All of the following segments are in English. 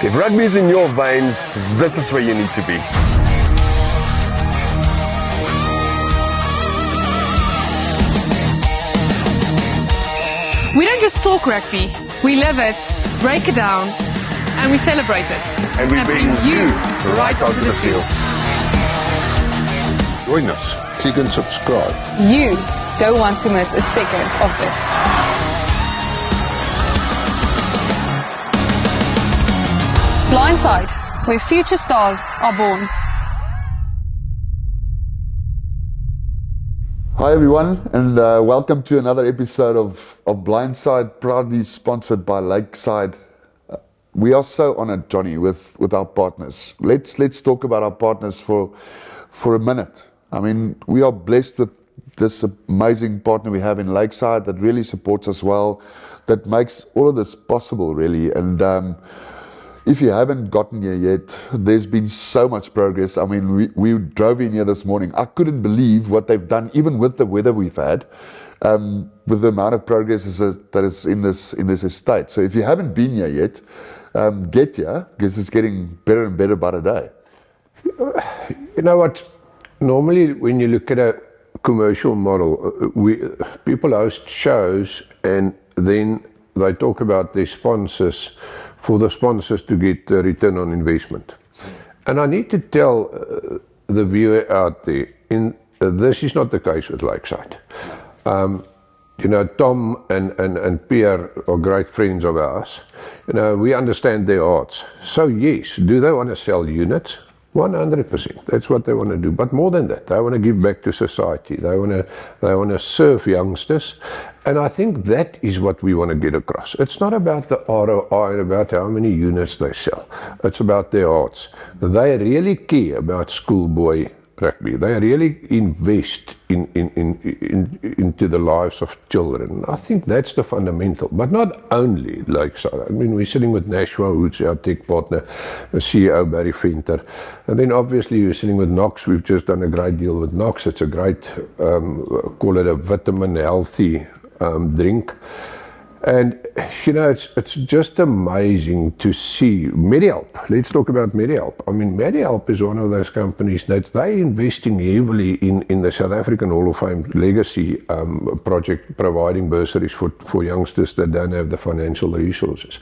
If rugby is in your veins, this is where you need to be. We don't just talk rugby, we live it, break it down, and we celebrate it. And we bring you right onto the field. Join us, click and subscribe. You don't want to miss a second of this. Blindside, where future stars are born. Hi everyone, and welcome to another episode of Blindside, proudly sponsored by Lakeside. We are so honored, Johnny, with our partners. Let's talk about our partners for a minute. I mean, we are blessed with this amazing partner we have in Lakeside that really supports us well, that makes all of this possible, really. And if you haven't gotten here yet, there's been so much progress. I mean, we drove in here this morning. I couldn't believe what they've done, even with the weather we've had, with the amount of progress that is in this estate. So if you haven't been here yet, get here, because it's getting better and better by the day. You know what? Normally, when you look at a commercial model, people host shows and then they talk about their sponsors, for the sponsors to get a return on investment. And I need to tell the viewer out there, this is not the case with Lakeside. You know, Tom and Pierre are great friends of ours. You know, we understand their hearts. So yes, do they want to sell units? 100%. That's what they want to do. But more than that, they want to give back to society. They want to serve youngsters. And I think that is what we want to get across. It's not about the ROI, about how many units they sell. It's about their hearts. They really care about schoolboy rugby. They really invest into the lives of children. I think that's the fundamental. But not only Lakeside. I mean, we're sitting with Nashua, who's our tech partner, the CEO Barry Venter. And then obviously we're sitting with Knox. We've just done a great deal with Knox. It's a great, call it a vitamin healthy drink. And, you know, it's just amazing to see Medihelp. Let's talk about Medihelp. I mean, Medihelp is one of those companies that they're investing heavily in the South African Hall of Fame Legacy project, providing bursaries for youngsters that don't have the financial resources.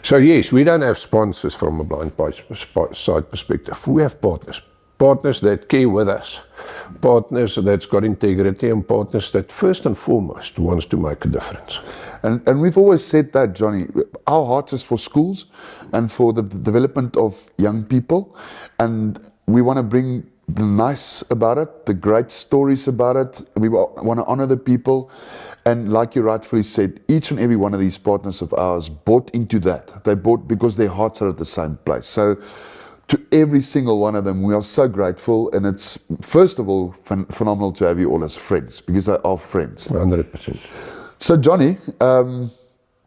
So, yes, we don't have sponsors from a Blindside perspective. We have partners. Partners that care with us, partners that's got integrity, and partners that first and foremost wants to make a difference. And we've always said that, Johnny, our heart is for schools and for the development of young people, and we want to bring the nice about it, the great stories about it. We want to honor the people, and like you rightfully said, each and every one of these partners of ours bought into that. They bought because their hearts are at the same place. So to every single one of them, we are so grateful, and it's, first of all, phenomenal to have you all as friends, because they are friends. 100%. So, Johnny,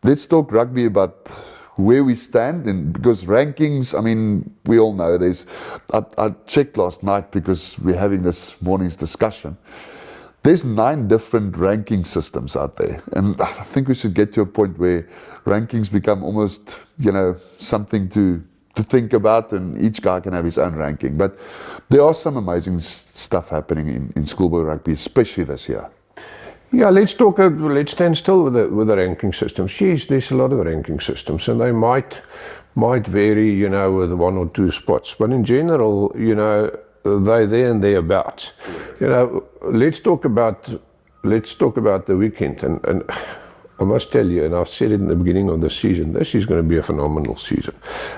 let's talk rugby about where we stand, and because rankings, I mean, we all know I checked last night because we're having this morning's discussion. There's 9 different ranking systems out there, and I think we should get to a point where rankings become almost, you know, something to think about, and each guy can have his own ranking. But there are some amazing stuff happening in schoolboy rugby, especially this year. Yeah, let's stand still with the ranking systems. Yes, there's a lot of ranking systems, and they might vary, you know, with 1 or 2 spots. But in general, you know, they're there and thereabouts. You know, let's talk about the weekend, and I must tell you, and I said it in the beginning of the season, this is going to be a phenomenal season.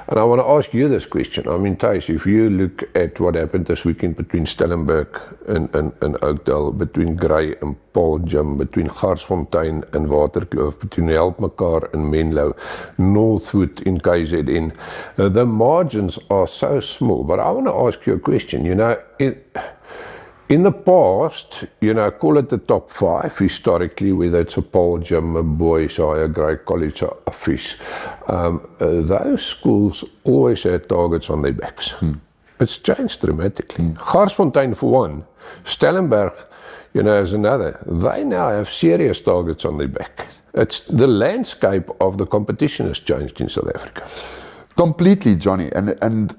And I want to ask you this question. I mean, Thijs, if you look at what happened this weekend between Stellenberg and Oakdale, between Grey and Paul Jim, between Garsfontein and Waterkloof, between Helpmekaar and Menlo, Northwood in KZN, the margins are so small. But I want to ask you a question. You know, in the past, you know, call it the top 5 historically, whether it's a Paul Jim, a Boys High, a Grey College, or a Fish, those schools always had targets on their backs. It's changed dramatically. Garsfontein for one, Stellenberg, you know, as another. They now have serious targets on their back. It's the landscape of the competition has changed in South Africa. Completely, Johnny, and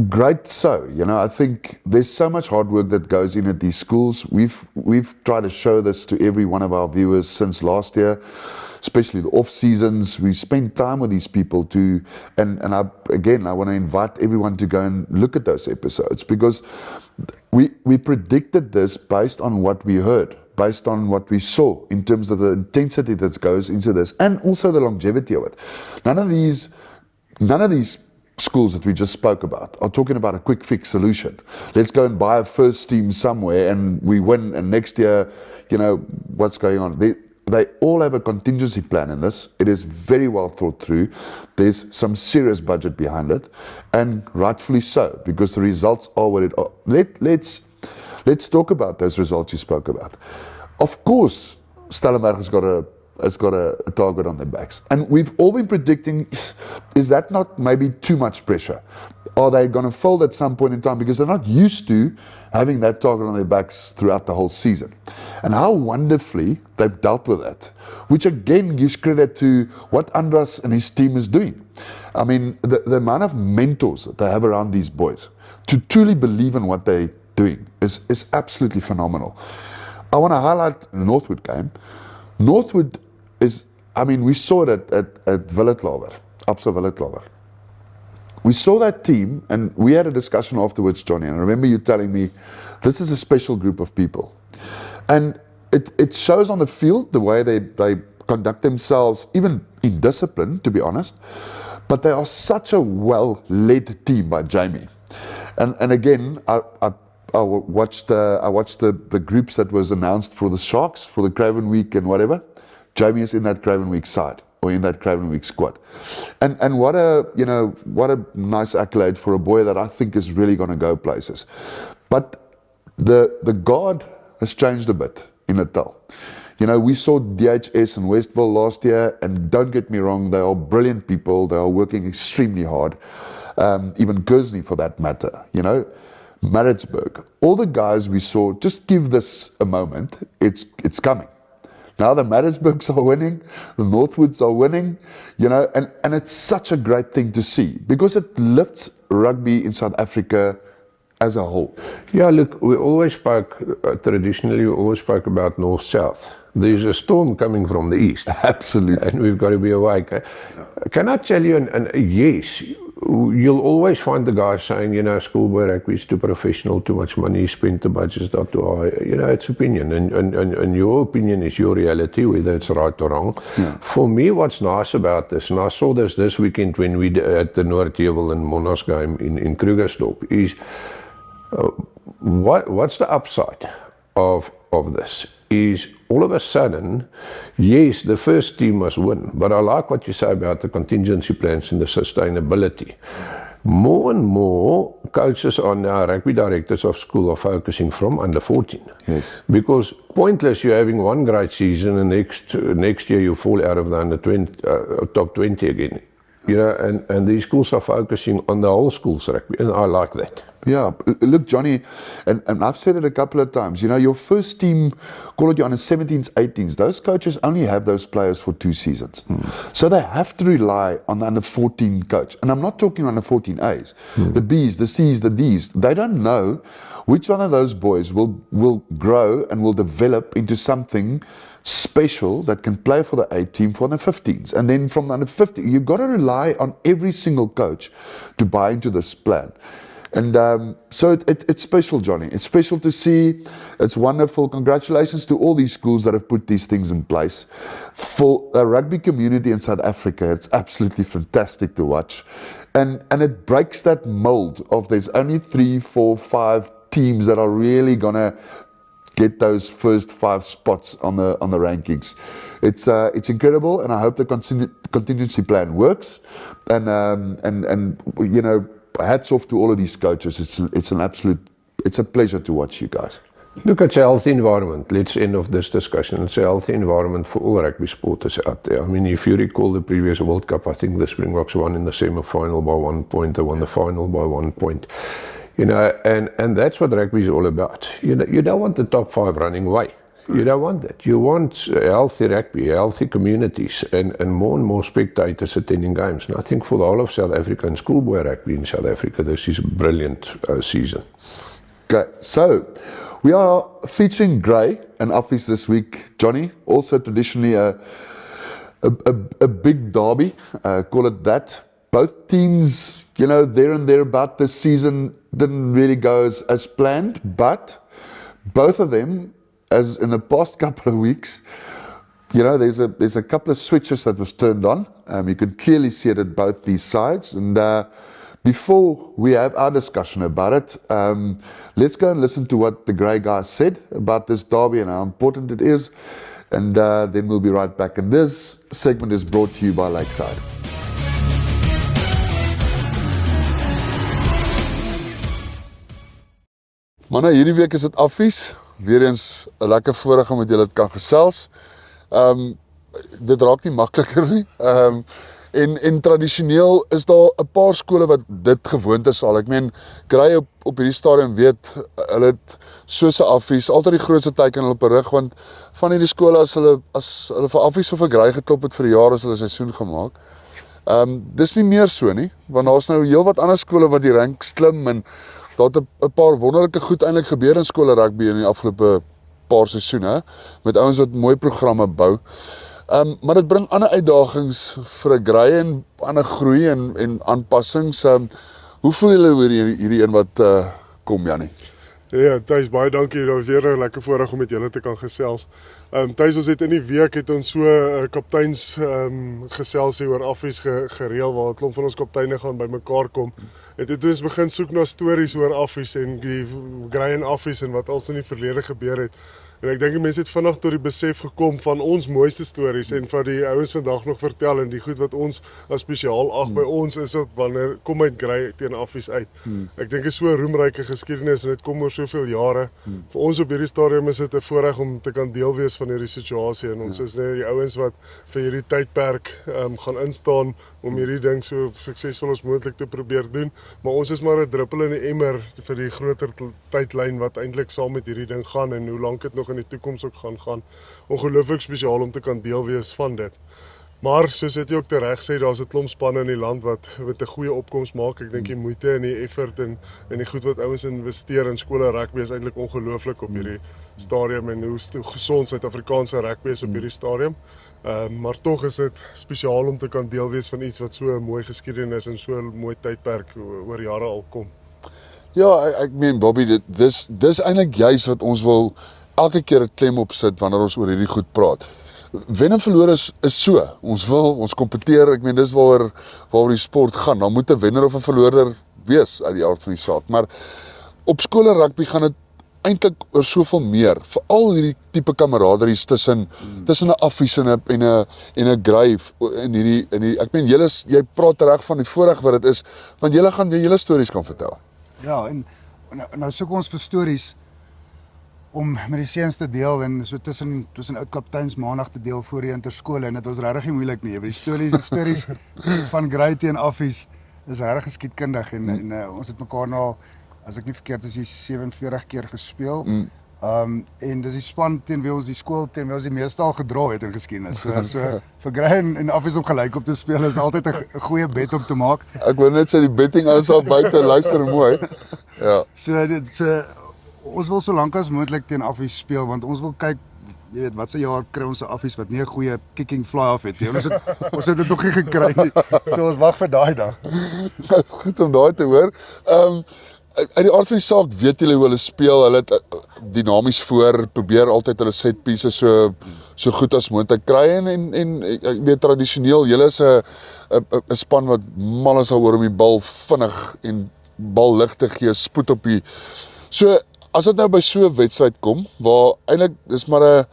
great so. You know, I think there's so much hard work that goes in at these schools. We've tried to show this to every one of our viewers since last year, especially the off seasons. We spend time with these people and I want to invite everyone to go and look at those episodes, because we predicted this based on what we heard, based on what we saw in terms of the intensity that goes into this, and also the longevity of it. None of these schools that we just spoke about are talking about a quick fix solution. Let's go and buy a first team somewhere and we win, and next year, you know, what's going on? They all have a contingency plan in this. It is very well thought through. There's some serious budget behind it, and rightfully so, because the results are what it are. Let's talk about those results you spoke about. Of course, Stellenberg has got a target on their backs. And we've all been predicting, is that not maybe too much pressure? Are they going to fold at some point in time? Because they're not used to having that target on their backs throughout the whole season. And how wonderfully they've dealt with that, which again gives credit to what Andras and his team is doing. I mean, the amount of mentors that they have around these boys to truly believe in what they're doing is absolutely phenomenal. I want to highlight the Northwood game. Northwood is, I mean, we saw it at Willeklawer, Absa Willeklawer. We saw that team, and we had a discussion afterwards, Johnny, and I remember you telling me, this is a special group of people. And it shows on the field the way they conduct themselves, even in discipline, to be honest. But they are such a well-led team by Jamie. And again, I watched the groups that was announced for the Sharks, for the Craven Week and whatever. Jamie is in that Craven Week side, or in that Craven Week squad. And what a nice accolade for a boy that I think is really going to go places. But the guard has changed a bit in Natal. You know, we saw DHS and Westville last year, and don't get me wrong, they are brilliant people. They are working extremely hard. Even Kersney for that matter, you know. Maritzburg, all the guys we saw, just give this a moment, it's coming. Now the Maritzburgs are winning, the Northwoods are winning, you know, and it's such a great thing to see, because it lifts rugby in South Africa as a whole. Yeah, look, we always spoke, traditionally we always spoke about north-south. There's a storm coming from the east. Absolutely. And we've got to be awake. Can I tell you, and yes, you'll always find the guy saying, you know, schoolboy rugby is too professional, too much money spent, the budget's not too high. You know, it's opinion, and your opinion is your reality, whether it's right or wrong. Yeah. For me, what's nice about this, and I saw this weekend when we at the Noordheuvel and Monash game in Krugersdorp, is what's the upside of this? Is all of a sudden, yes, the first team must win, but I like what you say about the contingency plans and the sustainability. More and more coaches are now, rugby directors of school are focusing from under 14. Yes. Because pointless you having one great season and next year you fall out of the under 20, top 20 again. You know, and these schools are focusing on the whole school's rugby, and I like that. Yeah, look, Johnny, and I've said it a couple of times, you know, your first team, call it your under 17s, 18s, those coaches only have those players for 2 seasons. So they have to rely on the under 14 coach. And I'm not talking under 14 A's, the B's, the C's, the D's. They don't know which one of those boys will grow and will develop into something special that can play for the A team for the 15s. And then from the under 15, you've got to rely on every single coach to buy into this plan. And so it's special, Johnny. It's special to see. It's wonderful. Congratulations to all these schools that have put these things in place. For the rugby community in South Africa, it's absolutely fantastic to watch. And it breaks that mold of there's only 3, 4, 5 teams that are really going to get those first 5 spots on the rankings. It's incredible, and I hope the contingency plan works. And you know, hats off to all of these coaches. It's a pleasure to watch you guys. Look, it's a healthy environment. Let's end off this discussion. It's a healthy environment for all rugby supporters out there. I mean, if you recall the previous World Cup, I think the Springboks won in the semi-final by 1 point. They won the final by 1 point. You know, and that's what rugby is all about. You know, you don't want the top 5 running away. You don't want that. You want healthy rugby, healthy communities, and more spectators attending games. And I think for the whole of South Africa and schoolboy rugby in South Africa, this is a brilliant season. Okay, so we are featuring Grey and Office this week, Johnny. Also traditionally a big derby, call it that. Both teams, there and thereabout this season didn't really go as planned, but both of them, as in the past couple of weeks, there's a couple of switches that was turned on. You can clearly see it at both these sides. And before we have our discussion about it, let's go and listen to what the Grey guys said about this derby and how important it is. And then we'll be right back. And this segment is brought to you by Lakeside. Manne, hierdie week is dit Affies. Weer eens 'n lekker voorreg om met julle te kan gesels. Dit raak nie makliker nie. En tradisioneel is daar 'n paar skole wat dit gewoond is al. Ek meen, Grey op hierdie stadium weet, hulle het soos 'n Affies altyd die grootste teken op 'n rug, want van hierdie skole as hulle vir Affies of vir Grey geklop het vir 'n jaar, is hulle seisoen gemaak. Dis nie meer so nie, want daar's nou heelwat ander skole wat die ranks klim en daar het 'n paar wonderlike goed eintlik gebeur in skole rugby in die afgelope paar seisoene, met ouens wat mooi programme bou. Maar dit bring ander uitdagings vir 'n Grey en ander groei en aanpassings. Hoe voel julle oor hierdie een wat kom, Jannie? Ja, Thys, baie dankie. Dit was weer 'n lekker voorreg om met julle te kan gesels. Thys, ons het in die week ons so kapteins geselsie oor Affies gereël, waar 'n klomp van ons kapteine gaan bymekaar kom. Het ons begin soek na stories oor Affies en die Grey en Affies en wat als in die verlede gebeur het. En ek dink die mense het vinnig tot die besef gekom van ons mooiste stories en van die ouens vandag nog vertel en die goed wat ons as spesiaal ag by ons is dat wanneer kom uit Grey teen Affies uit. Ek dink dit is so 'n roemryke geskiedenis en dit kom oor soveel jare. Vir ons op hierdie stadium is dit 'n voorreg om te kan deel wees van hierdie situasie en ons is net die ouens wat vir hierdie tydperk gaan instaan om hierdie ding so suksesvol as moontlik te probeer doen, maar ons is maar 'n druppel in die emmer vir die groter tydlyn wat eintlik saam met hierdie ding gaan en hoe lank dit nog in die toekoms ook gaan. Ongelooflik spesiaal om te kan deel wees van dit. Maar soos jy ook tereg sê, daar's 'n klomp spanne in die land wat met 'n goeie opkoms maak. Ek dink die moeite en die effort en die goed wat ouens investeer in skole rugby is eintlik ongelooflik op hierdie stadium en hoe gesond Suid-Afrikaanse rugby is op hierdie stadium. Maar tog is dit spesiaal om te kan deel wees van iets wat so 'n mooi geskiedenis en so 'n mooi tydperk oor jare al kom. Ja, ek meen Bobby, dis eintlik juis wat ons wil elke keer 'n klem op sit wanneer ons oor hierdie goed praat. Wen en verloor is so. Ons kompeteer, ek meen dis waaroor die sport gaan. Dan moet 'n wenner of 'n verloorder wees uit die aard van die saak. Maar op skole rugby gaan dit eintlik oor soveel meer. Veral hierdie tipe kameraderies tussen 'n Affies en 'n Grey in hierdie ek meen jy praat reg van die voorreg wat dit is, want julle gaan julle stories kan vertel. Ja, en nou soek ons vir stories om met die seuns te deel en so tussen oud kapteins maandag te deel voor die interskole en dit was regtig nie moeilik nie. Die stories van Grey teen Affies is regtig geskiedkundig en ons het mekaar nou, as ek nie verkeerd is, 47 keer gespeel. En dis die span teen wie ons die skool teen wie ons die meeste al gedra het in geskiedenis. So vir Grey en Affies om gelyk op te speel is altyd 'n goeie bet om te maak. Ek wil net sê die betting ouens al buite luister mooi. Ja. So ons wil so lank as moontlik teen Affies speel want ons wil kyk, jy weet, wat se jaar kry ons 'n Affies wat nie 'n goeie kicking fly-off het nie. Ons het dit nog nie gekry nie. So ons wag vir daai dag. Goed om daai te hoor. Uit die aard van die saak weet julle hoe hulle speel. Hulle het dinamies voor, probeer altyd hulle set pieces so goed as moontlik kry en ek weet tradisioneel, julle is 'n span wat mal is daaroor om die bal vinnig en bal lig te gee, spoed op die. So as dit nou by so 'n wedstryd kom waar eintlik dis maar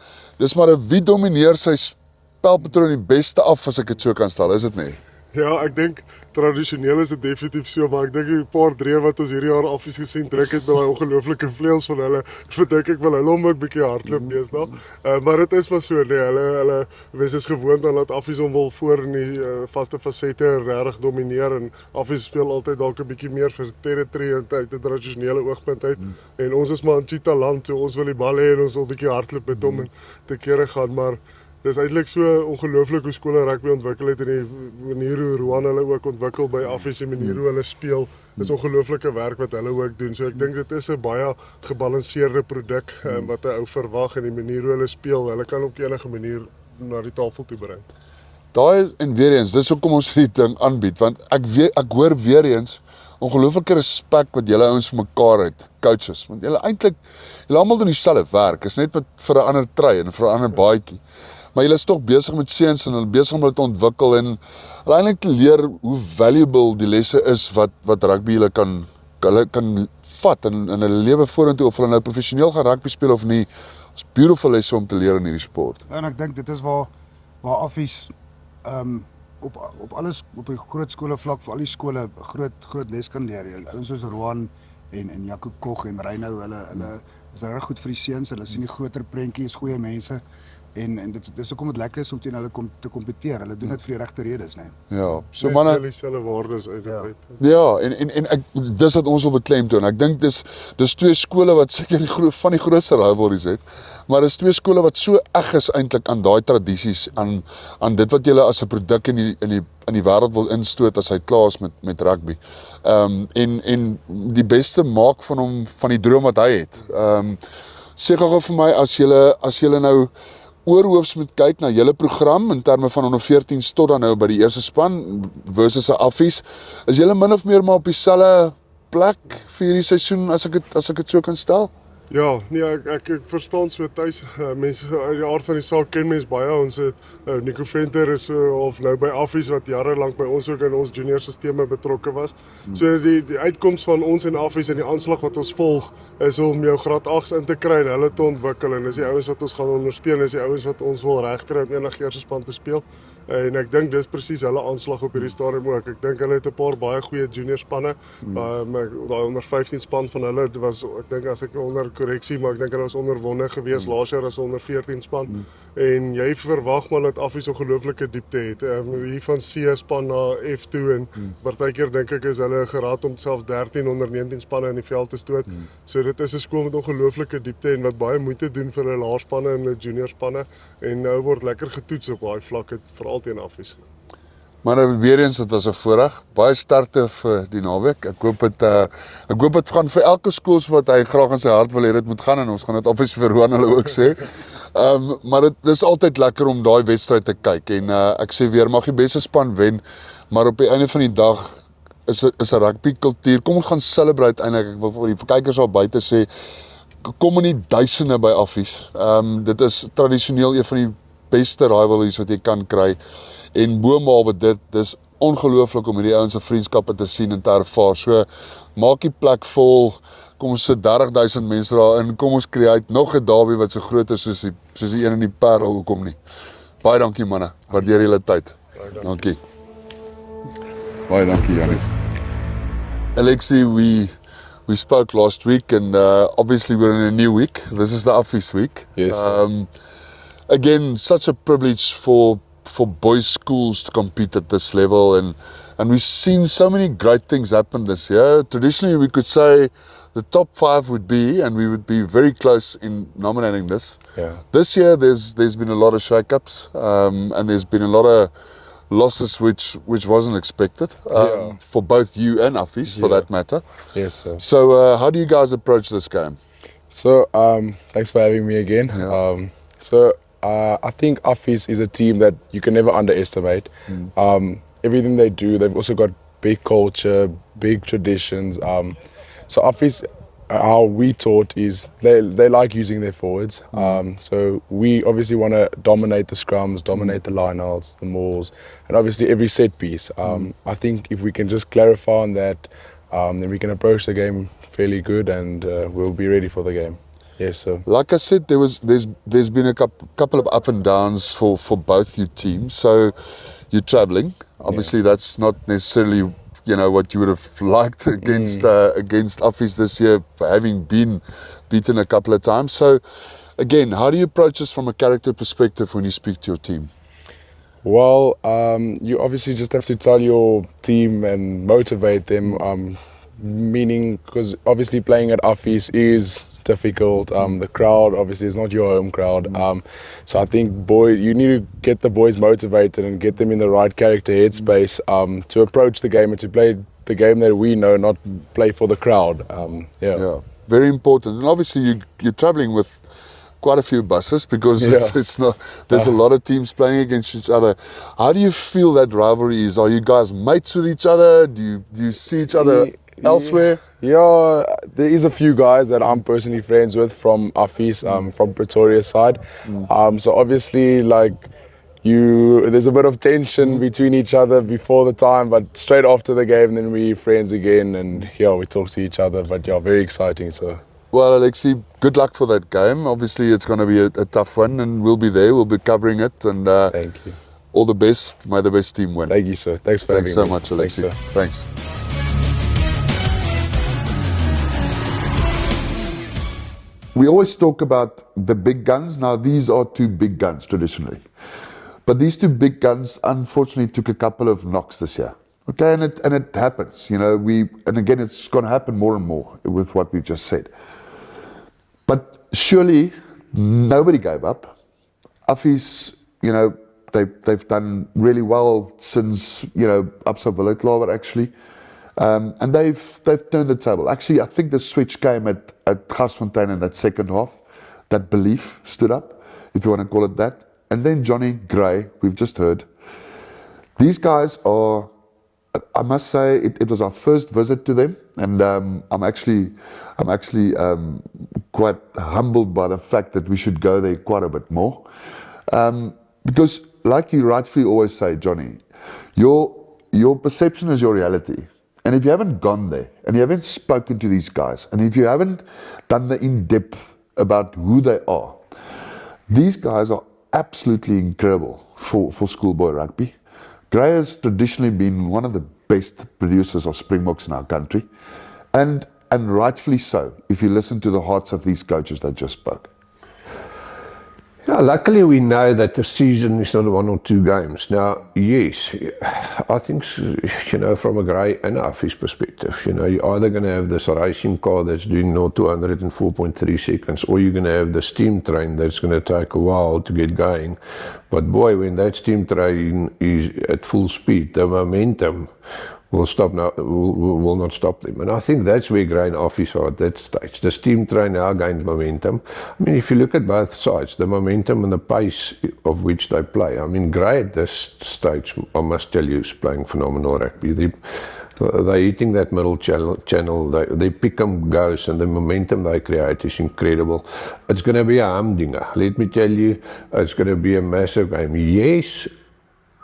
'n wie domineer sy spelpatroon die beste af, as ek dit so kan stel, is dit nie? Ja, ek dink tradisioneel is dit definitief so, maar ek dink die paar drie wat ons hierdie jaar affies gesien druk het met daai ongelooflike vleuels van hulle, verdink ek wel hulle hom 'n bietjie hardloop deesdae. Maar dit is maar so, nee, hulle mense is gewoond aan dat affies hom wil voor in die vaste fasette regtig domineer en affies speel altyd dalk 'n bietjie meer vir territory en uit 'n tradisionele oogpunt uit. En ons is maar in cheetah land, so ons wil die bal hê en ons wil 'n bietjie hardloop met hom en te kere gaan, maar dis eintlik so ongelooflik hoe skole rugby ontwikkel het en die manier hoe Roan hulle ook ontwikkel by affies en manier hoe hulle speel. Dis ongelooflike werk wat hulle ook doen. So ek dink dit is 'n baie gebalanseerde produk wat 'n ou verwag en die manier hoe hulle speel. Hulle kan op enige manier na die tafel toe bring. Daai en weer eens, dis hoekom ons hierdie ding aanbied, want ek hoor weer eens ongelooflike respek wat julle ouens vir mekaar het, coaches, want julle almal doen dieselfde werk, is net wat vir 'n ander try en vir 'n ander baadjie. Maar julle is tog besig met seuns en hulle besig om hulle te ontwikkel en hulle eintlik te leer hoe valuable die lesse is wat rugby hulle kan vat in hulle lewe vorentoe, of hulle nou professioneel gaan rugby speel of nie. It's beautiful lesse om te leer in hierdie sport. En ek dink dit is waar affies op die groot skole vlak vir al die skole groot les kan leer. Ouens soos Roan en Jaco Koch en Reynou, hulle is reg goed vir die seuns. Hulle sien die groter prentjie, is goeie mense. En dis hoekom dit lekker is om teen hulle te kompeteer. Hulle doen dit vir die regte redes, né? Ja, so manne, dieselfde waardes uit. ja, en ek dis wat ons wil beklemtoon. Ek dink dis twee skole wat seker van die grootste rivalries het, maar dis twee skole wat so eg is eintlik aan daai tradisies, aan dit wat julle as 'n produk in die wêreld wil instoot as hy klaar is met rugby. En die beste maak van hom van die droom wat hy het. Sê gou vir my, as julle nou oorhoofs moet kyk na julle program in terme van onder 14 tot dan nou by die eerste span versus 'n affies, is julle min of meer maar op dieselfde plek vir hierdie seisoen as ek dit so kan stel? Ja, nee, ek verstaan so tuis. Mense uit die aard van die saak ken mens baie. Ons Nico Venter is of nou by affies wat jare lank by ons ook in ons junior sisteme betrokke was. So die uitkoms van ons en affies en die aanslag wat ons volg is om jou graad 8s in te kry en hulle te ontwikkel, en dis die ouens wat ons gaan ondersteun, is die ouens wat ons wil regkry om enige eerste span te speel. En ek dink dis presies hulle aanslag op hierdie stadium ook. Ek dink hulle het 'n paar baie goeie junior spanne. Daai onder 15 span van hulle, dit was, ek dink as ek onder korreksie, maar ek dink hulle was onderwonne gewees laas jaar as onder 14 span. En jy verwag maar dat affies ongelooflike diepte het. Hier van C span na F2 en partykeer dink ek is hulle geraad om selfs 13 onder 19 spanne in die veld te stoot. So dit is 'n skool met ongelooflike diepte en wat baie moeite doen vir hulle laarspanne en hulle junior spanne. En nou word lekker getoets op daai vlak, veral teen affies. Maar weer eens, dit was 'n voorreg. Baie sterkte vir die naweek. Ek hoop dit gaan vir elke skool wat hy graag in sy hart wil hê dit moet gaan, en ons gaan dit obvious vir Roan hulle ook sê. Maar dit is altyd lekker om daai wedstryd te kyk, en ek sê weer, mag die beste span wen, maar op die einde van die dag is 'n rugby kultuur. Kom ons gaan celebrate eintlik. Ek wil vir die kykers al buite sê, kom in die duisende by affies. Dit is tradisioneel een van die beste rivalries wat jy kan kry. En boonbehalwe dit, dis ongelooflik om hierdie ouens se vriendskappe te sien en te ervaar. So maak die plek vol. Kom ons sit 30,000 mense daarin. Kom ons create nog 'n derby wat so groot is soos die een in die Parel. Hoekom nie? Baie dankie manne. Waardeer julle tyd. Dankie. Baie dankie Janie. Alexi, we spoke last week, and obviously we're in a new week. This is the office week. Yes. Again, such a privilege for boys' schools to compete at this level, and we've seen so many great things happen this year. Traditionally, we could say the top 5 would be, and we would be very close in nominating this. Yeah. This year, there's been a lot of shake-ups, and there's been a lot of losses which wasn't expected for both you and Affies, for that matter. Yes, sir. So how do you guys approach this game? So, thanks for having me again. Yeah. I think Affies is a team that you can never underestimate. Everything they do, they've also got big culture, big traditions. So Affies, how we taught is they like using their forwards. So we obviously want to dominate the scrums, dominate the lineouts, the mauls, and obviously every set piece. I think if we can just clarify on that, then we can approach the game fairly good, and we'll be ready for the game. Yes, sir. Like I said, there's been a couple of up and downs for both your teams. So you're travelling. Obviously, that's not necessarily what you would have liked against Office this year, having been beaten a couple of times. So, again, how do you approach this from a character perspective when you speak to your team? Well, you obviously just have to tell your team and motivate them. Meaning, because obviously playing at Office is difficult. The crowd obviously is not your home crowd. So I think you need to get the boys motivated and get them in the right character headspace to approach the game and to play the game that we know, not play for the crowd. Yeah, very important. And obviously you're traveling with quite a few buses because it's not. There's a lot of teams playing against each other. How do you feel that rivalry is? Are you guys mates with each other? Do you see each other elsewhere? Yeah, there is a few guys that I'm personally friends with from Office, from Pretoria side. So obviously, there's a bit of tension between each other before the time, but straight after the game, then we're friends again, and we talk to each other. But very exciting. So. Well, Alexi, good luck for that game. Obviously, it's going to be a tough one, and we'll be there. We'll be covering it, and thank you. All the best. May the best team win. Thank you, sir. Thanks for having me. Thanks so much, Alexi. Thanks. We always talk about the big guns. Now, these are two big guns traditionally. But these two big guns, unfortunately, took a couple of knocks this year. Okay, and it happens. And again, it's going to happen more and more with what we just said. But surely, nobody gave up. Office, they've done really well since, Absa Willeklawer actually. And they've turned the table. Actually, I think the switch came at Gasfontein in that second half. That belief stood up, if you want to call it that. And then Johnny Gray, we've just heard. These guys are, I must say, it was our first visit to them, and I'm actually quite humbled by the fact that we should go there quite a bit more. Because, like you rightfully always say, Johnny, your perception is your reality. And if you haven't gone there, and you haven't spoken to these guys, and if you haven't done the in-depth about who they are, these guys are absolutely incredible for schoolboy rugby. Gray has traditionally been one of the best producers of Springboks in our country, and rightfully so, if you listen to the hearts of these coaches that just spoke. Yeah, luckily we know that the season is not 1 or 2 games. Now, yes, I think, from a Gray and Office perspective, you're either going to have this racing car that's doing 0 to 104.3 seconds, or you're going to have the steam train that's going to take a while to get going. But boy, when that steam train is at full speed, the momentum will not stop them. And I think that's where Gray and Office are at that stage. The steam train now gained momentum. I mean, if you look at both sides, the momentum and the pace of which they play. I mean, Gray at this stage, I must tell you, is playing phenomenal rugby. They're hitting that middle channel. They pick 'em goes, and the momentum they create is incredible. It's going to be a humdinger. Let me tell you, it's going to be a massive game. Yes,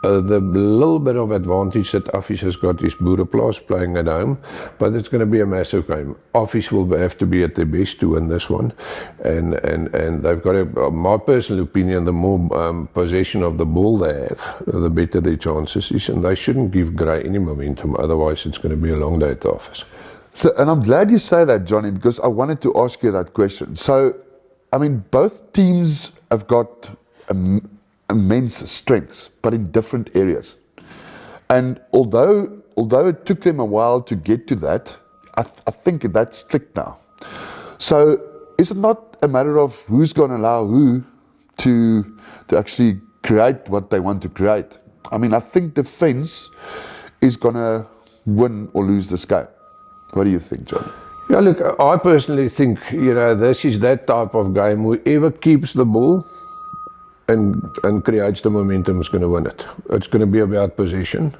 the little bit of advantage that Office has got is Boereplaas playing at home, but it's going to be a massive game. Office will have to be at their best to win this one, and they've got my personal opinion, the more possession of the ball they have, the better their chances is, and they shouldn't give Gray any momentum, otherwise it's going to be a long day at the Office. So, and I'm glad you say that, Johnny, because I wanted to ask you that question. So, I mean, both teams have got immense strengths, but in different areas. And although it took them a while to get to that, I think that's clicked now. So is it not a matter of who's going to allow who to actually create what they want to create? I mean, I think defense is going to win or lose this game. What do you think, John? Yeah, look, I personally think, this is that type of game. Whoever keeps the ball and creates the momentum is going to win it. It's going to be about possession.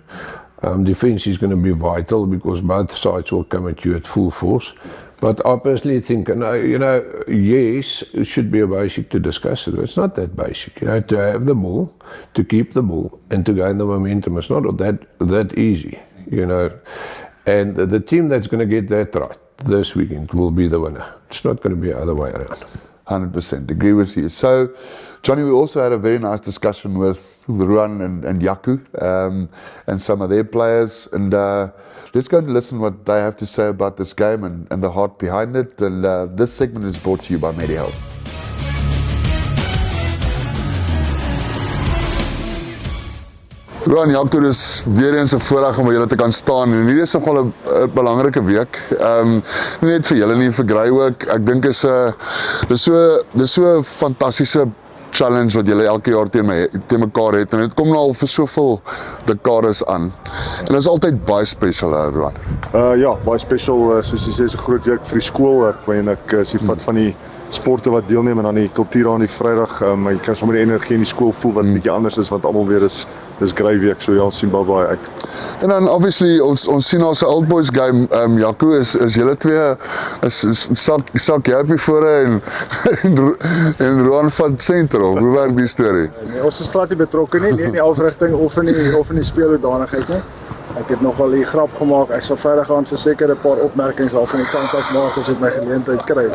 Defense is going to be vital because both sides will come at you at full force. But I personally think, yes, it should be a basic to discuss it. It's not that basic. To have the ball, to keep the ball, and to gain the momentum. It's not that easy, And the team that's going to get that right this weekend will be the winner. It's not going to be the other way around. 100% agree with you. So, Johnny, we also had a very nice discussion with Ruan and Yaku and some of their players. And let's go and listen what they have to say about this game and the heart behind it. And this segment is brought to you by MediHealth. Ruan, Jaco, dis weer eens 'n voorreg om by julle te kan staan en hierdie is nogal 'n belangrike week. Nie net vir julle nie, vir Grey ook. Ek dink dis so 'n fantastiese challenge wat julle elke jaar teen mekaar het en dit kom nou al vir soveel dekades aan. En dit is altyd baie special, Ruan. Ja, baie special, soos jy sê, is 'n groot week vir die skool. Ek is die vat van die sporte wat deelneem en dan die kultuur aan die Vrydag. Jy kan sommer die energie in die skool voel wat 'n bietjie anders is, want almal weer is Grey week, so ja, ons sien baie uit. En dan obviously ons sien ons old boys game, Jaco, is julle twee sak jy op die voor en Ruan van sentrum. Hoe werk die storie? Nee, ons is glad nie betrokke nie in die afrigting of in die speelhoedanigheid nie. Ek het nogal die grap gemaak, ek sal Vrydag aan verseker 'n paar opmerkings al van die kant af maak as ek my geleentheid kry.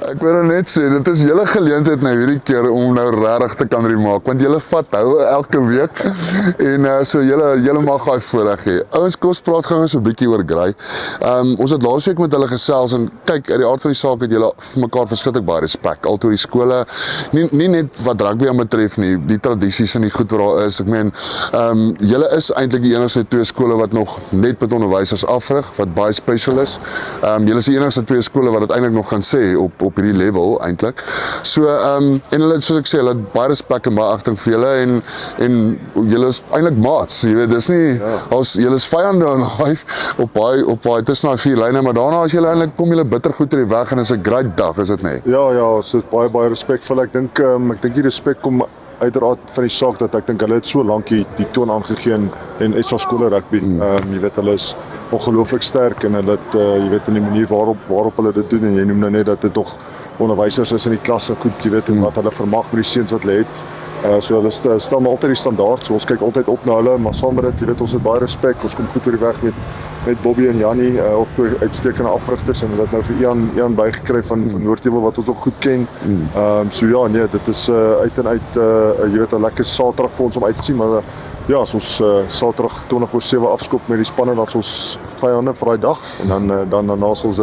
Ek wil net sê, dit is julle geleentheid nou hierdie keer om nou regtig te kan remaak, want julle vat houe elke week en so julle mag daai voorreg hê. Ouens, kom ons praat gou so 'n bietjie oor Grey. Ons het laasweek met hulle gesels en kyk, uit die aard van die saak het julle vir mekaar verskriklik baie respek. Altoe die skole, nie net wat rugby aan betref nie, die tradisies en die goed wat daar is. Ek meen, julle is eintlik die enigste twee skole wat nog net met onderwysers afrig, wat baie special is. Julle is die enigste twee skole wat dit eintlik nog gaan sê op hierdie level eintlik. So en hulle, soos ek sê, hulle het baie respek en baie agting vir julle en julle is eintlik maats, jy weet, dis nie julle is vyande op baie tussen daai vier lyne, maar daarna as julle eintlik kom julle bitter goed in die weg en is 'n great dag, is dit nie? Ja, so baie respekvol. Ek dink die respek kom uiteraard van die saak dat ek dink hulle het so lank die toon aangegee en SA skole rugby. Jy weet, hulle is ongelooflik sterk en hulle het jy weet in die manier waarop hulle dit doen en jy noem nou net dat dit nog onderwysers is in die klas en goed, jy weet, en wat hulle vermag met die seuns wat hulle het. So hulle stel maar altyd die standaard, so ons kyk altyd op na hulle, maar saam met dit, jy weet, ons het baie respek, ons kom goed oor die weg met Bobby en Jannie, ook uitstekende afrigters en hulle het nou vir Ian bygekry van Noordheuwel wat ons ook goed ken. So ja, nee, dit is uit en uit jy weet 'n lekker Saterdag vir ons om uit te sien, maar ja, as ons Saterdag 24/7 afskop met die spanne, dan ons vyande vir daai dag en dan daarna sal ons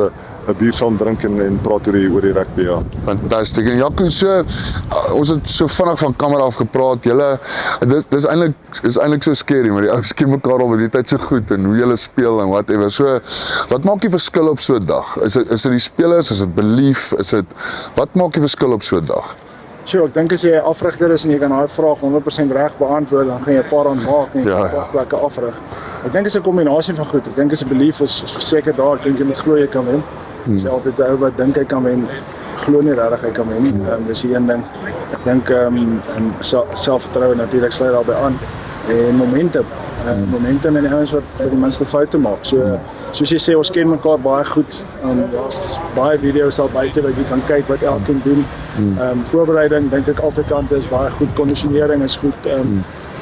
'n bier saam drink en praat oor die rugby, ja. Fantasties. En Jaco, so ons het so vinnig van kamera af gepraat. Julle dis eintlik so scary, maar die ouens ken mekaar al met die tyd so goed en hoe julle speel en whatever. So wat maak die verskil op so 'n dag? Is dit die spelers, is dit belief, wat maak die verskil op so 'n dag? Sure, ek dink as jy 'n afrigter is en jy kan daai vraag 100% reg beantwoord, dan gaan jy 'n paar aanmaak en 'n paar plekke afrig. Ek dink dit is 'n kombinasie van goed. Ek dink as 'n belief is verseker daar. Ek dink jy moet glo jy kan wen. Dis altyd 'n ou wat dink hy kan wen, glo nie regtig hy kan wen nie. Dis die een ding. Ek dink selfvertroue natuurlik sluit daarbey aan en momentum. Momentum en die ouens wat die minste foute maak. So soos jy sê, ons ken mekaar baie goed. Daar's baie video's daar buite wat jy kan kyk wat elkeen doen. Voorbereiding dink ek altyd kante is baie goed, kondisionering is goed.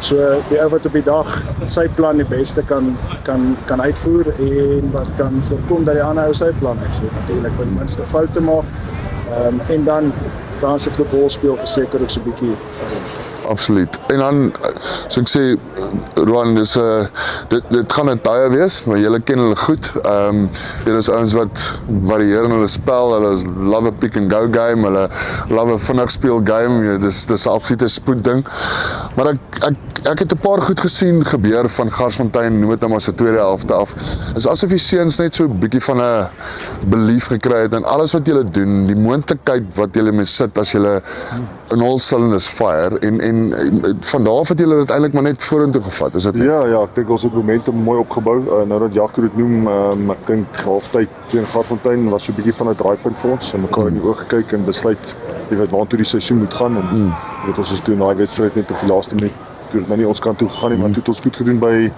So die ou wat op die dag sy plan die beste kan uitvoer en wat kan voorkom dat die ander ou sy plan uitvoer. Natuurlik wat die minste foute maak. En dan of die bal speel verseker ook so 'n bietjie. Absoluut. En dan, so ek sê, Ruan, dit gaan 'n tye wees, maar julle ken hulle goed. Daar is ouens wat varieer in hulle spel, hulle love a pick and go game, hulle love a vinnig speel game, dis 'n absolute spoed ding. Maar ek het 'n paar goed gesien gebeur van Garsfontein, noem dit nou maar se tweede helfte af. Is asof die seuns net so 'n bietjie van 'n belief gekry het in alles wat julle doen, die moontlikheid wat julle mee sit as julle in all cylinders fire en van daar af het julle dit eintlik maar net vorentoe gevat, is dit nie? Ja, ek dink ons het momentum mooi opgebou. Nou dat Jaco dit noem, ek dink halftyd teen Garsfontein was so 'n bietjie van 'n draaipunt vir ons en mekaar in die oë gekyk en besluit, jy weet waartoe die seisoen moet gaan en jy weet ons is toe daai wedstryd net op die laaste minuut toe dit nou nie ons kant toe gegaan nie, maar toe het ons goed gedoen by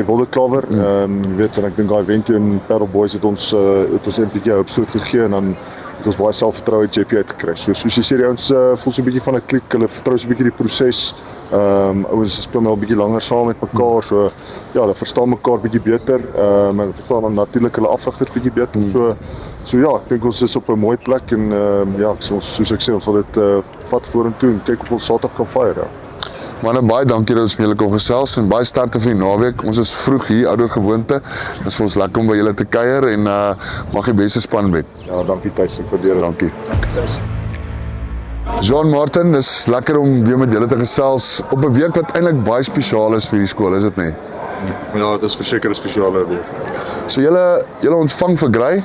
Woldeklawer. Jy weet, en ek dink daai wen teen Parel Boys het ons 'n bietjie hoopstoot gegee en dan het ons baie selfvertroue JP uitgekry. So soos jy sê, die ouens voel so 'n bietjie van 'n klik, hulle vertrou so 'n bietjie die proses. Ouens speel nou 'n bietjie langer saam met mekaar, so ja, hulle verstaan mekaar bietjie beter. En verstaan dan natuurlik hulle afrigters bietjie beter. So ja, ek dink ons is op 'n mooi plek en ja, soos ek sê, ons sal dit vat vorentoe en kyk of ons Saterdag kan fire. Ja. Manne, baie dankie dat ons met julle kon gesels en baie sterkte vir die naweek. Ons is vroeg hier, ouer gewoonte. Dit is vir ons lekker om by julle te kuier en mag die beste span met. Ja, dankie Thys, ek waardeer dit. Dankie. John Martin, dis lekker om weer met julle te gesels op 'n week wat eintlik baie spesiaal is vir die skool, is dit nie? Ja, dit is verseker 'n spesiale week. So julle ontvang vir Grey.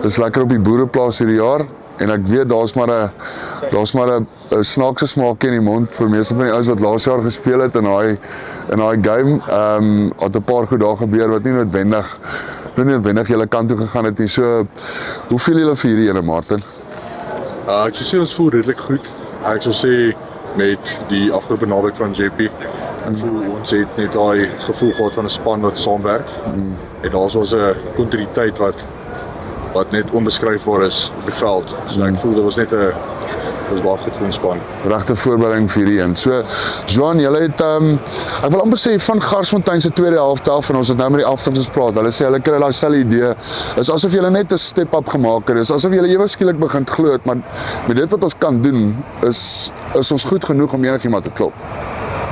Dis lekker op die boereplaas hierdie jaar en ek weet daar's maar 'n snaakse smaakie in die mond vir meeste van die ouens wat laas jaar gespeel het in daai game. Het 'n paar goed daar gebeur wat nie noodwendig julle kant toe gegaan het nie. So hoe voel julle vir hierdie ene, Martin? Ek sou sê ons voel redelik goed. Ek sou sê met die afgelope naweek van JP, ek voel ons het net daai gevoel gehad van 'n span wat saamwerk. En daar's ons 'n kontinuïteit wat net onbeskryfbaar is op die veld. So ek voel dit was baie goed vir ons span. Regte voorbereiding vir hierdie een. So Johan, julle het ek wil amper sê van Garsfontein se tweede helfte af en ons het nou met die afstanders gepraat. Hulle sê hulle kry daai selfe idee. Is asof julle net 'n step up gemaak het. Is asof julle ewe skielik begin glo het, maar met dit wat ons kan doen, is ons goed genoeg om enigiemand te klop.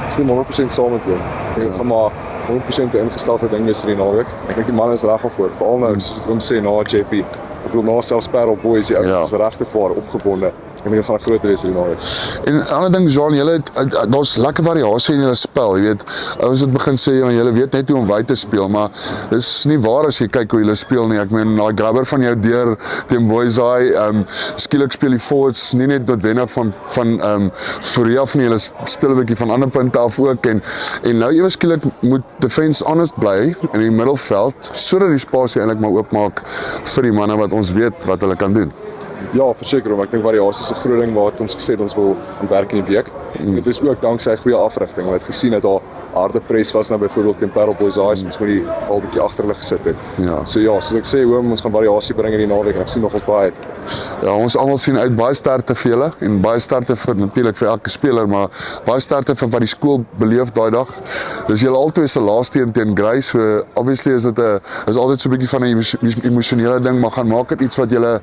Ek is nie 100% saam met jou. Ek dink gaan maar 100% ingesteldheid ding is hierdie naweek. Ek dink die man is reg daarvoor, veral nou soos ons sê na JP. Ek bedoel na selfs Parel Boys, die ouens is regtig waar opgewonde. Ek dink dit gaan 'n groot wees hierdie naweek. En 'n ander ding, Jean, daar's lekker variasie in julle spel, jy weet. Ouens het begin sê julle weet net hoe om wyd te speel, maar dis nie waar as jy kyk hoe julle speel nie. Ek meen daai grabber van jou deur teen Boysay, skielik speel die forwards nie net noodwendig van vooraf af nie, hulle speel 'n bietjie van ander punte af ook en nou ewe skielik moet defense honest bly in die middelveld sodat die spasie eintlik maar oopmaak vir die manne wat ons weet wat hulle kan doen. Ja, verseker, maar ek dink variasie is 'n groot ding wat ons gesê het ons wil aan werk in die week. Dit is ook danksy goeie afrigting. Ons het gesien dat daar harde press was nou byvoorbeeld teen Parel Boys Eyes, ons moet die al bietjie agter hulle gesit het. Ja. So ja, soos ek sê, ons gaan variasie bring in die naweek en ek sien nog ons baie uit. Ja, ons almal sien uit baie sterkte vir julle en baie sterkte vir natuurlik vir elke speler, maar baie sterkte vir wat die skool beleef daai dag. Dis julle albei se laaste een teen Grey, so obviously is dit is altyd so 'n bietjie van 'n emosionele ding, maar gaan maak dit iets wat julle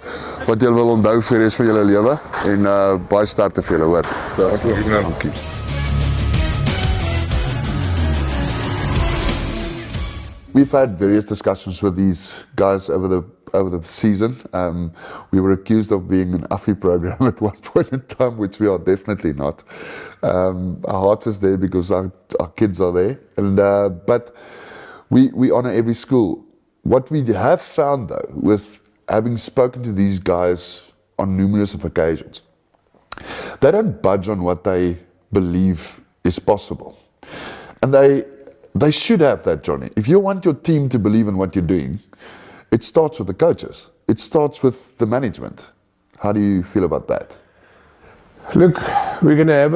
wil onthou vir die res van julle lewe en baie sterkte vir julle, hoor. Ja, dankie. We've had various discussions with these guys over the season. We were accused of being an Affy program at one point in time, which we are definitely not. Our heart is there because our kids are there, and but we honour every school. What we have found, though, with having spoken to these guys on numerous occasions, they don't budge on what they believe is possible, and they should have that, Johnny. If you want your team to believe in what you're doing, it starts with the coaches. It starts with the management. How do you feel about that? Look, we're going to have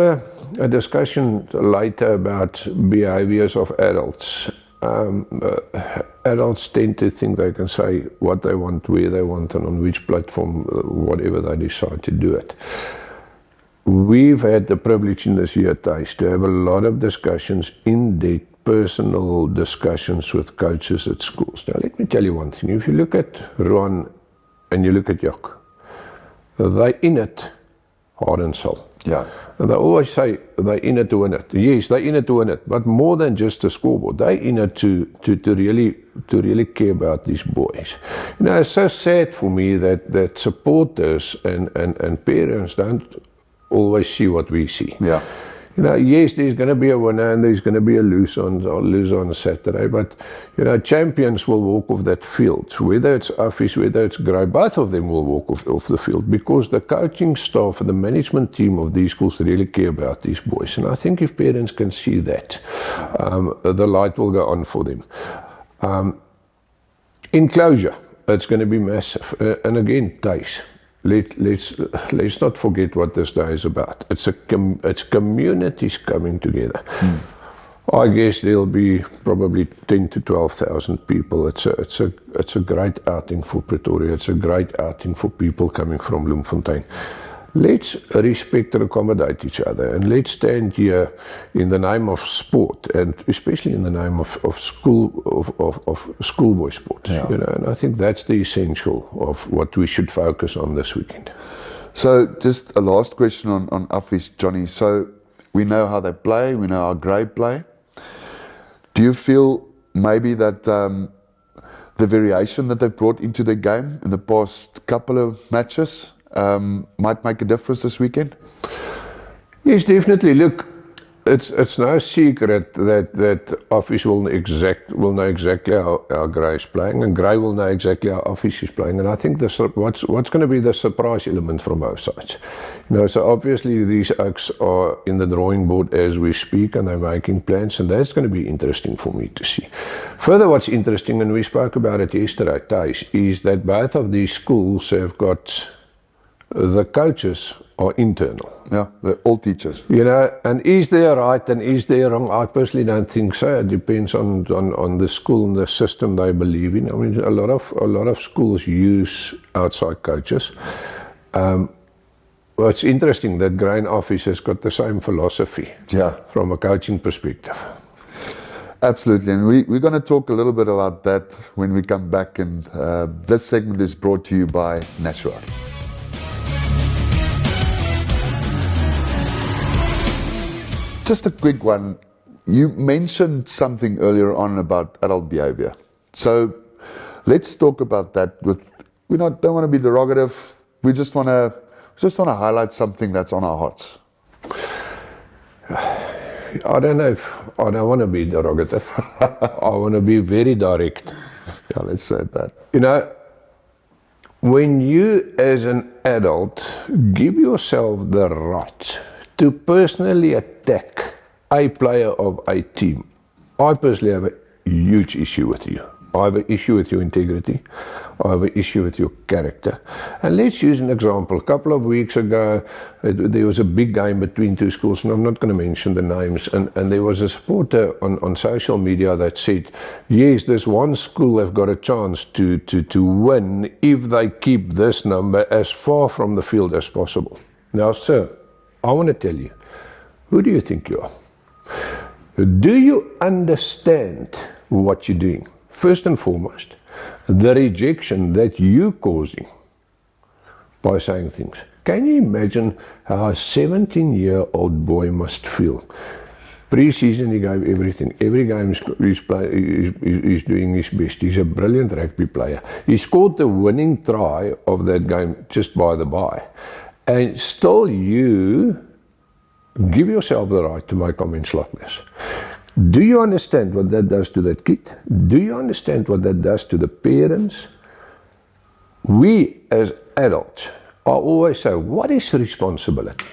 a discussion later about behaviors of adults. Adults tend to think they can say what they want, where they want, and on which platform, whatever they decide to do it. We've had the privilege in this year, Thijs, to have a lot of discussions, in-depth personal discussions with coaches at schools. Now, let me tell you one thing. If you look at Ron and you look at Jock, they're in it heart and soul. Yeah. And they always say they're in it to win it. Yes, they're in it to win it, but more than just a scoreboard. They're in it to really care about these boys. You know, it's so sad for me that supporters and parents don't always see what we see. Yeah. You know, yes, there's going to be a winner and there's going to be a loser on Saturday, but, you know, champions will walk off that field. Whether it's Affys, whether it's Grey, both of them will walk off the field because the coaching staff and the management team of these schools really care about these boys. And I think if parents can see that, the light will go on for them. Enclosure, it's going to be massive. And again, Thijs, let's not forget what this day is about. It's communities coming together. I guess there'll be probably 10 to 12,000 people. It's a great outing for Pretoria. It's a great outing for people coming from Bloemfontein. Let's respect and accommodate each other, and let's stand here in the name of sport, and especially in the name of schoolboy sport. Yeah. You know, and I think that's the essential of what we should focus on this weekend. So just a last question on Affies, Johnny. So we know how they play, we know how Grey play. Do you feel maybe that the variation that they've brought into the game in the past couple of matches might make a difference this weekend? Yes, definitely. Look, it's no secret that Office will know exactly how Grey is playing, and Grey will know exactly how Office is playing. And I think what's going to be the surprise element from both sides. You know, so obviously these Oaks are in the drawing board as we speak, and they're making plans, and that's going to be interesting for me to see. Further, what's interesting, and we spoke about it yesterday, Thijs, is that both of these schools have got the coaches are internal. Yeah, they're all teachers. You know, and is there right and is there wrong? I personally don't think so. It depends on the school and the system they believe in. I mean, a lot of schools use outside coaches. Well, it's interesting that Grain Office has got the same philosophy. Yeah, from a coaching perspective. Absolutely, and we're going to talk a little bit about that when we come back. And this segment is brought to you by Nashua. Just a quick one. You mentioned something earlier on about adult behavior. So let's talk about that. We don't want to be derogative. We just want to highlight something that's on our hearts. I don't know if I don't want to be derogative. I want to be very direct. Yeah, let's say that. You know, when you as an adult give yourself the right to personally attack a player of a team, I personally have a huge issue with you. I have an issue with your integrity. I have an issue with your character. And let's use an example. A couple of weeks ago, there was a big game between two schools, and I'm not going to mention the names. And there was a supporter on social media that said, yes, this one school have got a chance to win if they keep this number as far from the field as possible. Now, sir, I want to tell you, who do you think you are? Do you understand what you're doing? First and foremost, the rejection that you're causing by saying things. Can you imagine how a 17-year-old boy must feel? Pre-season he gave everything. Every game he's doing his best. He's a brilliant rugby player. He scored the winning try of that game just by the by. And still you give yourself the right to make comments like this. Do you understand what that does to that kid? Do you understand what that does to the parents? We as adults are always saying, what is responsibility?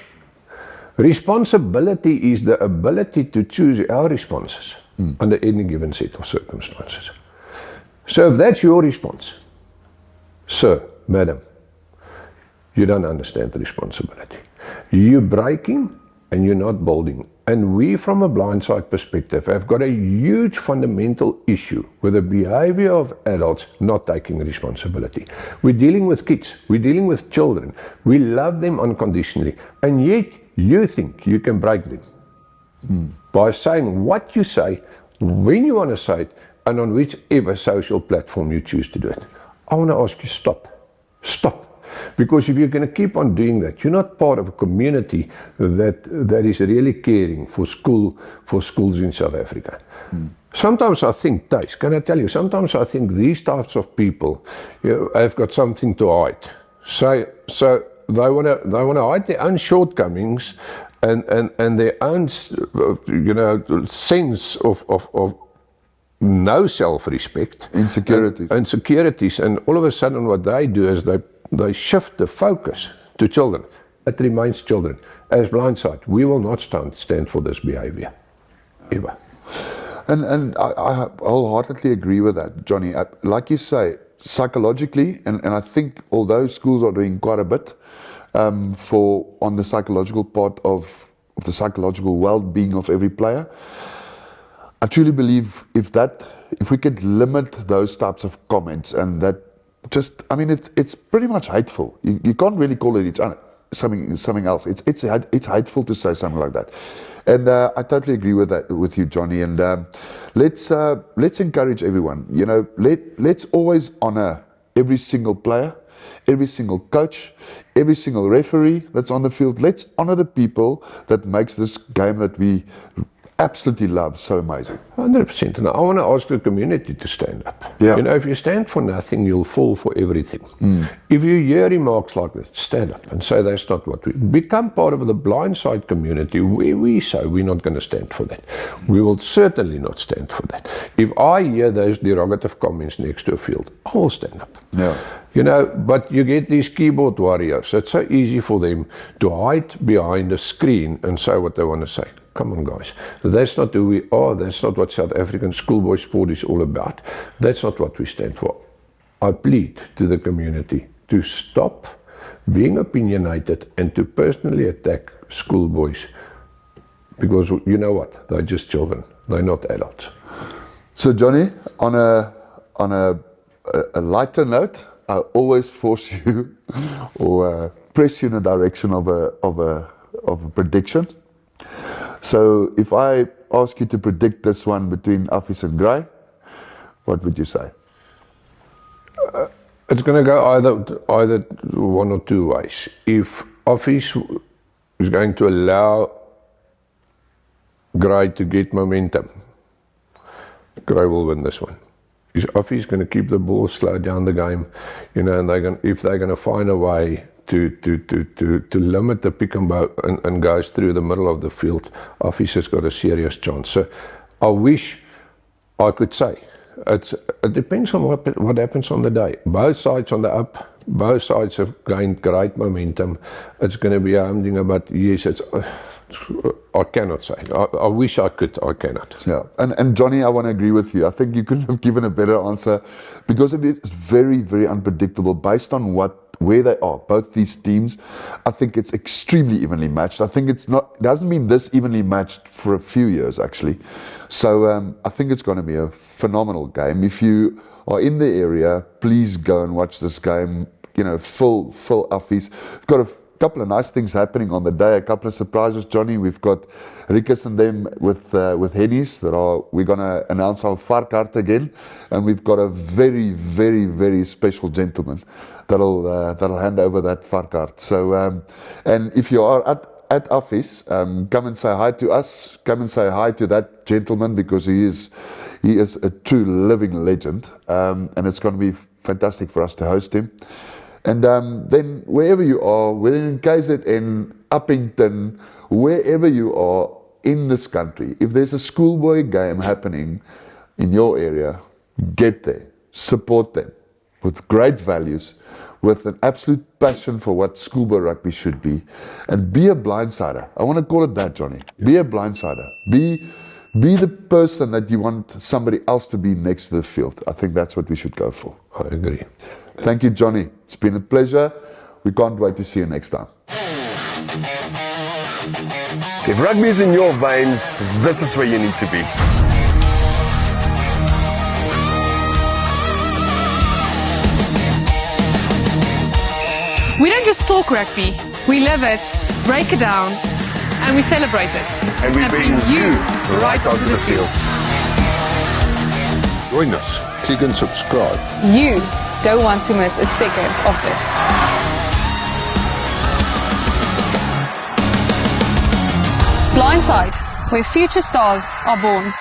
Responsibility is the ability to choose our responses under any given set of circumstances. So if that's your response, sir, madam, you don't understand the responsibility. You're breaking and you're not building. And we, from a blindside perspective, have got a huge fundamental issue with the behavior of adults not taking responsibility. We're dealing with kids. We're dealing with children. We love them unconditionally. And yet, you think you can break them by saying what you say, when you want to say it, and on whichever social platform you choose to do it. I want to ask you, stop. Stop. Because if you're going to keep on doing that, you're not part of a community that is really caring for schools in South Africa. Sometimes I think, Thijs, can I tell you, sometimes I think these types of people have got something to hide. So they want to hide their own shortcomings and their own sense of no self-respect. Insecurities. And all of a sudden what they do is they shift the focus to children. It remains children. As Blindside, we will not stand for this behavior, ever. And I wholeheartedly agree with that, Johnny. Like you say, psychologically, and I think although schools are doing quite a bit on the psychological part of the psychological well-being of every player, I truly believe if we could limit those types of comments and that it's pretty much hateful. You can't really call it something else. It's hateful to say something like that. And I totally agree with you, Johnny. And let's encourage everyone. You know, let's always honor every single player, every single coach, every single referee that's on the field. Let's honor the people that makes this game that we absolutely love so amazing. 100%. And I want to ask the community to stand up. Yeah. You know, if you stand for nothing, you'll fall for everything. If you hear remarks like that, stand up and say that's not what we... Become part of the blindside community where we say we're not going to stand for that. We will certainly not stand for that. If I hear those derogative comments next to a field, I will stand up. Yeah. You know, but you get these keyboard warriors. It's so easy for them to hide behind a screen and say what they want to say. Come on, guys. That's not who we are. That's not what South African schoolboy sport is all about. That's not what we stand for. I plead to the community to stop being opinionated and to personally attack schoolboys. Because you know what? They're just children. They're not adults. So, Johnny, on a lighter note, I always force you or press you in the direction of a prediction. So if I ask you to predict this one between Office and Gray, what would you say? It's going to go either one or two ways. If Office is going to allow Gray to get momentum, Gray will win this one. If Office is going to keep the ball, slow down the game, you know, and if they're going to find a way to limit the pick and bow and goes through the middle of the field, Office has got a serious chance. So I wish I could say. It depends on what happens on the day. Both sides on the up, both sides have gained great momentum. It's going to be a humdinger, but yes, I cannot say. I wish I could, I cannot. Yeah, and Johnny, I want to agree with you. I think you couldn't have given a better answer because it is very, very unpredictable based on where they are, both these teams. I think it's extremely evenly matched. I think it hasn't been this evenly matched for a few years, actually. So I think it's going to be a phenomenal game. If you are in the area, please go and watch this game. You know, full Office. We've got a couple of nice things happening on the day, a couple of surprises, Johnny. We've got Rikus and them with Hennies we're going to announce our Varkaart again, and we've got a very, very, very special gentleman that'll hand over that Varkaart. So, and if you are at Office, come and say hi to us. Come and say hi to that gentleman because he is a true living legend, and it's going to be fantastic for us to host him. And then wherever you are, whether in KZN, Uppington, wherever you are in this country, if there's a schoolboy game happening in your area, get there, support them with great values, with an absolute passion for what schoolboy rugby should be, and be a blindsider. I want to call it that, Johnny. Be a blindsider. Be the person that you want somebody else to be next to the field. I think that's what we should go for. I agree. Thank you, Johnny. It's been a pleasure. We can't wait to see you next time. If rugby is in your veins, this is where you need to be. We don't just talk rugby, we live it, break it down, and we celebrate it. And we bring you right onto the field. Join us. Click and subscribe. You don't want to miss a second of this. Blindside, where future stars are born.